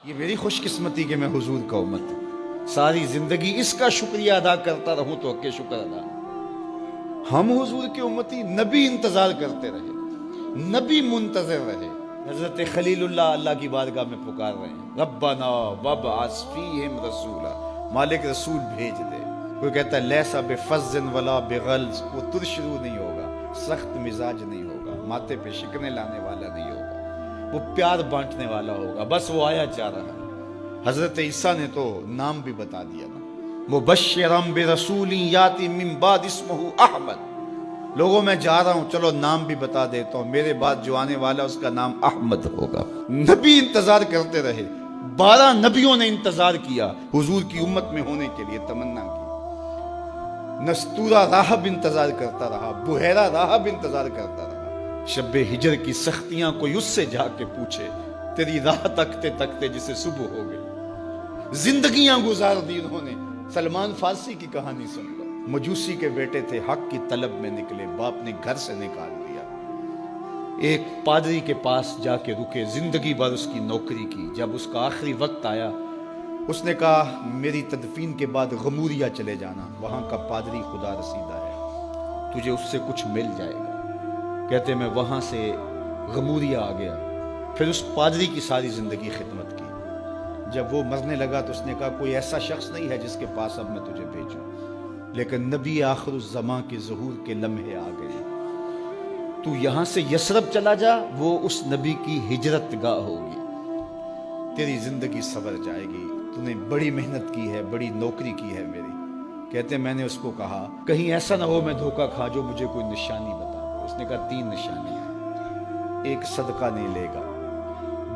یہ میری خوش قسمتی کہ میں حضور کا امت ساری زندگی اس کا شکریہ ادا کرتا رہوں تو کہ شکر ادا ہم حضور کی امتی نبی انتظار کرتے رہے، نبی منتظر رہے۔ حضرت خلیل اللہ کی بارگاہ میں پکار رہے ہیں، ربنا وابعث فیہم رسولا، مالک رسول بھیج دے۔ کوئی کہتا ہے لیسا بفظ ولا بغلظ، وہ ترشرو نہیں ہوگا، سخت مزاج نہیں ہوگا، ماتھے پہ شکنے لانے والا نہیں ہوگا، وہ پیار بانٹنے والا ہوگا، بس وہ آیا جا رہا ہے۔ حضرت عیسیٰ نے تو نام بھی بتا دیا نا، مبشرم برسول یاتی من بعد اسمہ احمد، لوگوں میں جا رہا ہوں، چلو نام بھی بتا دیتا ہوں، میرے بعد جو آنے والا اس کا نام احمد ہوگا۔ نبی انتظار کرتے رہے، 12 نبیوں نے انتظار کیا حضور کی امت میں ہونے کے لیے، تمنا کی۔ نستورہ راہب انتظار کرتا رہا، بحیرہ راہب انتظار کرتا رہا۔ شب ہجر کی سختیاں کوئی اس سے جا کے پوچھے، تیری راہ تکتے تکتے جسے صبح ہو گئی۔ زندگیاں گزار دی انہوں نے۔ سلمان فارسی کی کہانی سن لو، مجوسی کے بیٹے تھے، حق کی طلب میں نکلے، باپ نے گھر سے نکال دیا، ایک پادری کے پاس جا کے رکے، زندگی بھر اس کی نوکری کی۔ جب اس کا آخری وقت آیا، اس نے کہا میری تدفین کے بعد غموریا چلے جانا، وہاں کا پادری خدا رسیدہ ہے، تجھے اس سے کچھ مل جائے گا۔ کہتے میں وہاں سے غموریا آ گیا، پھر اس پادری کی ساری زندگی خدمت کی۔ جب وہ مرنے لگا تو اس نے کہا کوئی ایسا شخص نہیں ہے جس کے پاس اب میں تجھے بھیجوں، لیکن نبی آخر الزماں کے ظہور کے لمحے آ گئے، تو یہاں سے یثرب چلا جا، وہ اس نبی کی ہجرت گاہ ہوگی، تیری زندگی سنور جائے گی، تو نے بڑی محنت کی ہے، بڑی نوکری کی ہے میری۔ کہتے میں نے اس کو کہا کہیں ایسا نہ ہو میں دھوکہ کھا جو مجھے کوئی نشانی بتا دے۔ اس نے کہا 3 نشانیاں، ایک صدقہ نہیں لے گا،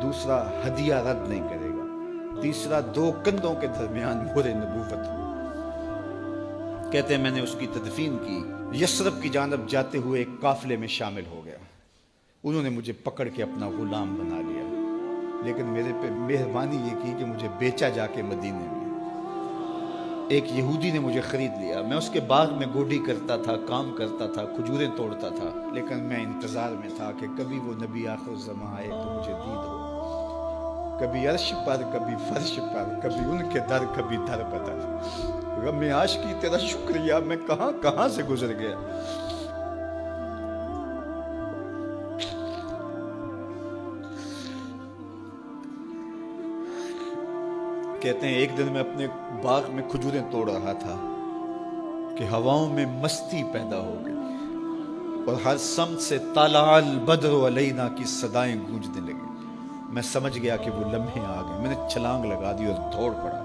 دوسرا ہدیہ رد نہیں کرے گا، تیسرا 2 کندھوں کے درمیان مہر نبوت ہو۔ کہتے ہیں میں نے اس کی تدفین کی، یثرب کی جانب جاتے ہوئے ایک قافلے میں شامل ہو گیا، انہوں نے مجھے پکڑ کے اپنا غلام بنا لیا، لیکن میرے پہ مہربانی یہ کی کہ مجھے بیچا جا کے مدینے میں۔ ایک یہودی نے مجھے خرید لیا، میں اس کے باغ میں گوڈی کرتا تھا، کام کرتا تھا، کھجوریں توڑتا تھا، لیکن میں انتظار میں تھا کہ کبھی وہ نبی آخر الزماں آئے تو مجھے دید ہو، کبھی عرش پر، کبھی فرش پر، کبھی ان کے در، کبھی در بدر۔ غم عاشقی تیرا شکریہ، میں کہاں کہاں سے گزر گیا۔ کہتے ہیں ایک دن میں اپنے باغ میں کھجوریں توڑ رہا تھا کہ ہواؤں میں مستی پیدا ہو گئی اور ہر سمت سے طلع البدر علینا کی صدائیں گونجنے لگیں۔ میں سمجھ گیا کہ وہ لمحے آ گئے، میں نے چھلانگ لگا دی اور دوڑ پڑا۔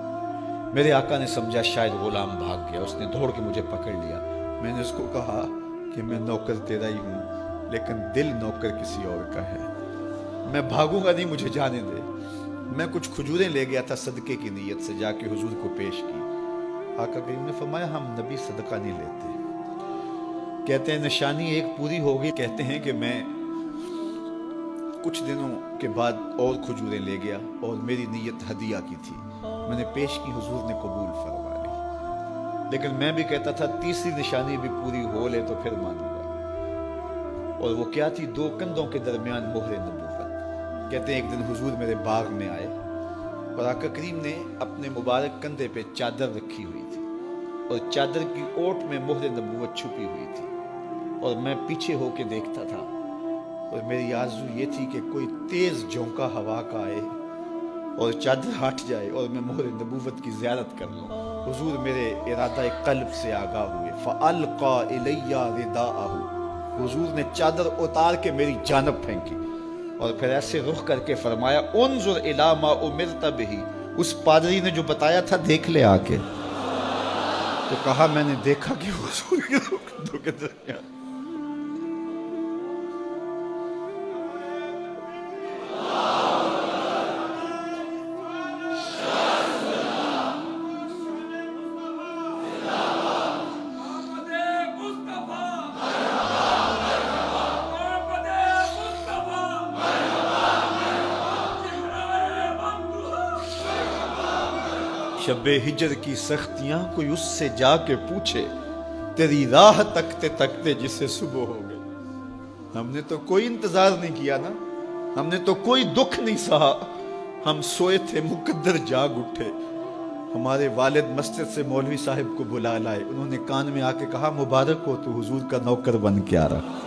میرے آقا نے سمجھا شاید غلام بھاگ گیا، اس نے دوڑ کے مجھے پکڑ لیا۔ میں نے اس کو کہا کہ میں نوکر تیرا ہی ہوں، لیکن دل نوکر کسی اور کا ہے، میں بھاگوں گا نہیں، مجھے جانے دے۔ میں کچھ کھجوریں لے گیا تھا صدقے کی نیت سے، جا کے حضور کو پیش کی۔ آقا کریم نے فرمایا ہم نبی صدقہ نہیں لیتے۔ کہتے ہیں نشانی ایک پوری ہو گئی، کہتے ہیں کہ میں کچھ دنوں کے بعد اور کھجوریں لے گیا اور میری نیت ہدیہ کی تھی، میں نے پیش کی، حضور نے قبول فرما لی۔ لیکن میں بھی کہتا تھا تیسری نشانی بھی پوری ہو لے تو پھر مانوں گا، اور وہ کیا تھی؟ 2 کندھوں کے درمیان مہر نبوت۔ کہتے ہیں ایک دن حضور میرے باغ میں آئے اور آقا کریم نے اپنے مبارک کندھے پہ چادر رکھی ہوئی تھی اور چادر کی اوٹ میں مہر نبوت چھپی ہوئی تھی، اور میں پیچھے ہو کے دیکھتا تھا، اور میری آرزو یہ تھی کہ کوئی تیز جھونکا ہوا کا آئے اور چادر ہٹ جائے اور میں مہر نبوت کی زیارت کر لوں۔ حضور میرے ارادہ قلب سے آگاہ ہوئے، فَأَلْقَى إِلَيَّ رِدَاءَهُ، حضور نے چادر اتار کے میری جانب پھینکی اور پھر ایسے رخ کر کے فرمایا انظر الی ما امرت بہ، اس پادری نے جو بتایا تھا دیکھ لے آ کے۔ تو کہا میں نے دیکھا کہ حضور کے دو کے درمیان شب ہجر کی سختیاں کوئی اس سے جا کے پوچھے، تیری راہ تکتے تکتے جسے صبح ہو گئی۔ ہم نے تو کوئی انتظار نہیں کیا نا، ہم نے تو کوئی دکھ نہیں سہا، ہم سوئے تھے مقدر جاگ اٹھے، ہمارے والد مسجد سے مولوی صاحب کو بلا لائے، انہوں نے کان میں آ کے کہا مبارک ہو تو حضور کا نوکر بن کے آ رہا۔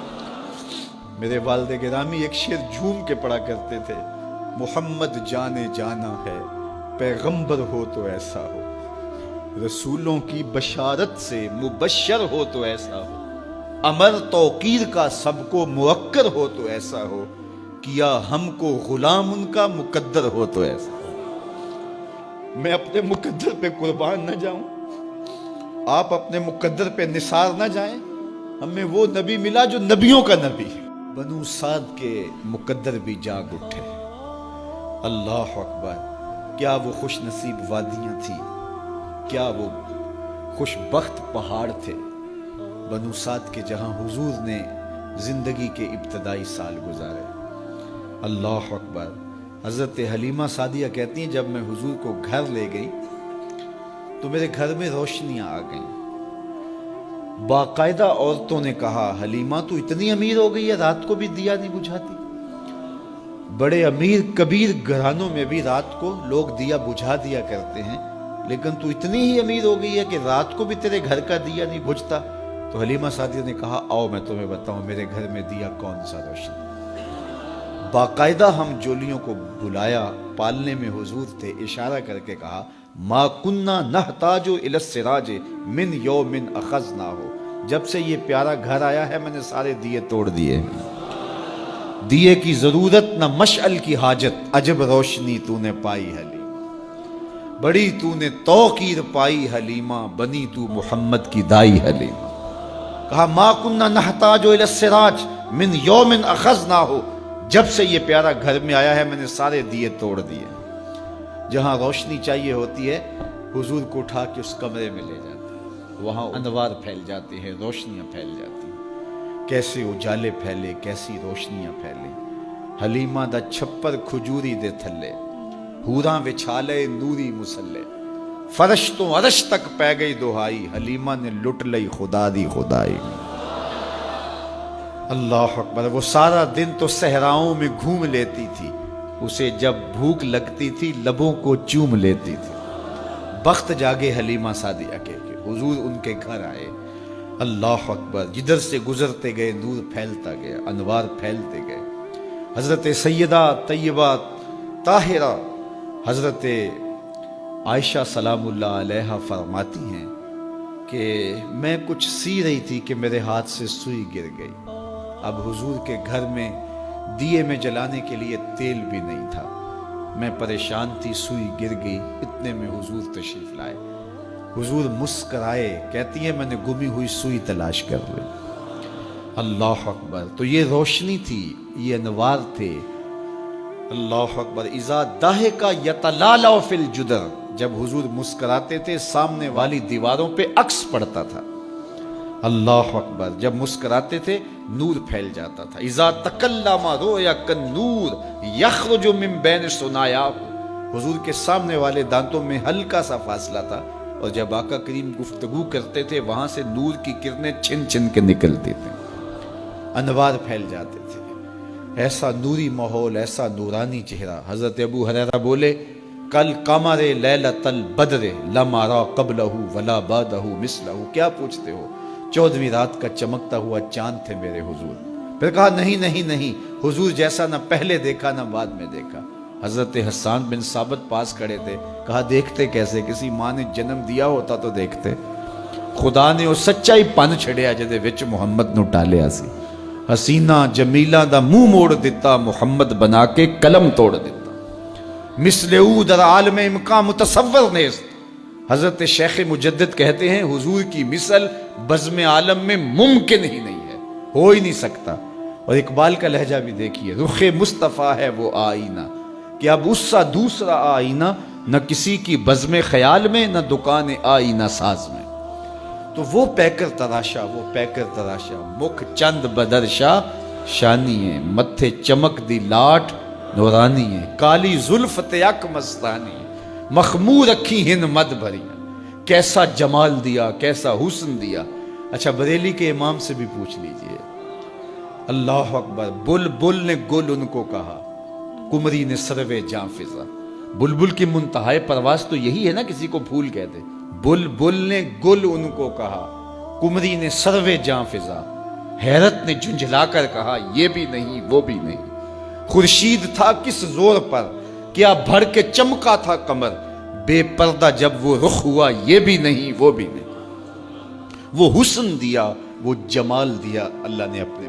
میرے والد گرامی ایک شعر جھوم کے پڑھا کرتے تھے، محمد جانے جانا ہے پیغمبر ہو تو ایسا ہو، رسولوں کی بشارت سے مبشر ہو تو ایسا ہو، امر توقیر کا سب کو موقر ہو تو ایسا ہو، کیا ہم کو غلام ان کا مقدر ہو تو ایسا ہو۔ میں اپنے مقدر پہ قربان نہ جاؤں، آپ اپنے مقدر پہ نثار نہ جائیں، ہمیں وہ نبی ملا جو نبیوں کا نبی ہے۔ بنو سعد کے مقدر بھی جاگ اٹھے، اللہ اکبر، کیا وہ خوش نصیب وادیاں تھی، کیا وہ خوش بخت پہاڑ تھے بنو سعد کے، جہاں حضور نے زندگی کے ابتدائی سال گزارے۔ اللہ اکبر۔ حضرت حلیمہ سعدیہ کہتی ہیں جب میں حضور کو گھر لے گئی تو میرے گھر میں روشنیاں آ گئیں، باقاعدہ عورتوں نے کہا حلیمہ تو اتنی امیر ہو گئی ہے رات کو بھی دیا نہیں بجھاتی۔ بڑے امیر کبیر گھرانوں میں بھی رات کو لوگ دیا بجھا دیا کرتے ہیں، لیکن تو اتنی ہی امیر ہو گئی ہے کہ رات کو بھی تیرے گھر کا دیا نہیں بجھتا۔ تو حلیمہ سعدیہ نے کہا آؤ میں تمہیں بتاؤں میرے گھر میں دیا کون سا روشن۔ باقاعدہ ہم جولیوں کو بلایا، پالنے میں حضور تھے، اشارہ کر کے کہا ما کننا نحتاج الی السراج من یوم اخذناہ، جب سے یہ پیارا گھر آیا ہے میں نے سارے دیے توڑ دیے، دیے کی ضرورت نہ مشعل کی حاجت، عجب روشنی تو نے پائی حلیمہ، بڑی تو نے توقیر پائی حلیمہ، بنی تو محمد کی دائی حلیمہ۔ کہا ما کننا نحتاج الی السراج من یوم اخذناہ، جب سے یہ پیارا گھر میں آیا ہے میں نے سارے دیے توڑ دیے۔ جہاں روشنی چاہیے ہوتی ہے حضور کو اٹھا کے اس کمرے میں لے جاتے ہیں، وہاں انوار پھیل جاتے ہیں، روشنیاں پھیل جاتی ہیں، کیسے اجالے پھیلے، کیسی روشنیاں پھیلے۔ حلیمہ دا چھپر کھجوری دے تھلے، حوراں وچھالے نوری مسلے، فرش تو عرش تک پہ گئی دہائی، حلیمہ نے لٹ لئی خدا دی خدائی۔ اللہ اکبر۔ وہ سارا دن تو صحراؤں میں گھوم لیتی تھی، اسے جب بھوک لگتی تھی لبوں کو چوم لیتی تھی۔ بخت جاگے حلیمہ سعدیہ کے کہ حضور ان کے گھر آئے۔ اللہ اکبر۔ جدھر سے گزرتے گئے نور پھیلتا گیا، انوار پھیلتے گئے۔ حضرت سیدہ طیبہ طاہرہ حضرت عائشہ سلام اللہ علیہا فرماتی ہیں کہ میں کچھ سی رہی تھی کہ میرے ہاتھ سے سوئی گر گئی۔ اب حضور کے گھر میں دیے میں جلانے کے لیے تیل بھی نہیں تھا، میں پریشان تھی، سوئی گر گئی، اتنے میں حضور تشریف لائے۔ حضور مسکرائے، کہتی ہیں میں نے گمی ہوئی سوئی تلاش کر لی۔ اللہ اکبر۔ تو یہ روشنی تھی، یہ انوار تھے۔ اللہ اکبر۔ اذا ضحک یتلالع فی الجدر، جب حضور مسکراتے تھے سامنے والی دیواروں پہ عکس پڑتا تھا۔ اللہ اکبر۔ جب مسکراتے تھے نور پھیل جاتا تھا۔ اذا تکلم رؤیا کالنور یخرج من بین ثنایاہ، حضور کے سامنے والے دانتوں میں ہلکا سا فاصلہ تھا، اور جب آقا کریم گفتگو کرتے تھے وہاں سے نور کی کرنیں چھن چھن کے نکلتی تھیں، انوار پھیل جاتے تھے۔ ایسا نوری ماحول، ایسا نورانی چہرہ۔ حضرت ابو ہریرہ بولے کل قمر لیلۃ البدر لم ارى قبلہ ولا بعدہ مثلہ، کیا پوچھتے ہو، 14ویں رات کا چمکتا ہوا چاند تھے میرے حضور۔ پھر کہا نہیں نہیں نہیں، حضور جیسا نہ پہلے دیکھا نہ بعد میں دیکھا۔ حضرت حسان بن ثابت پاس کھڑے تھے، کہا دیکھتے کیسے، کسی ماں نے جنم دیا ہوتا تو دیکھتے۔ خدا نے وہ سچائی پن چھڑیا جدے وچ محمد نو ٹالیا سی، حسینہ جمیلہ دا منہ موڑ دیتا، محمد بنا کے قلم توڑ دیتا۔ مثل او در عالم امکان متصور نیست، حضرت شیخ مجدد کہتے ہیں حضور کی مثل بزم عالم میں ممکن ہی نہیں ہے، ہو ہی نہیں سکتا۔ اور اقبال کا لہجہ بھی دیکھیے، رخ مصطفیٰ ہے وہ آئینہ کہ اب اس سا دوسرا آئینہ، نہ کسی کی بزم خیال میں نہ دکان آئینہ ساز میں۔ تو وہ پیکر تراشا، وہ پیکر تراشا، مکھ چند بدرشا شانی ہے، متھے چمک دی لاٹ نورانی ہے، کالی زلف تیک مستانی ہے، مخمور اکھی ہن مد بھریاں، کیسا جمال دیا، کیسا حسن دیا۔ اچھا بریلی کے امام سے بھی پوچھ لیجئے، اللہ اکبر۔ بل بل نے گل ان کو کہا، کمری نے سروے جاں فضا، بلبل کی منتہائے پرواز تو یہی ہے نا، کسی کو پھول کہتے. بلبل نے گل ان کو کہا، کمری نے سروے جاں فضا، حیرت نے جھنجھلا کر کہا یہ بھی نہیں وہ بھی نہیں. خورشید تھا کس زور پر، کیا بھر کے چمکا تھا قمر، بے پردہ جب وہ رخ ہوا یہ بھی نہیں وہ بھی نہیں. وہ حسن دیا وہ جمال دیا اللہ نے اپنے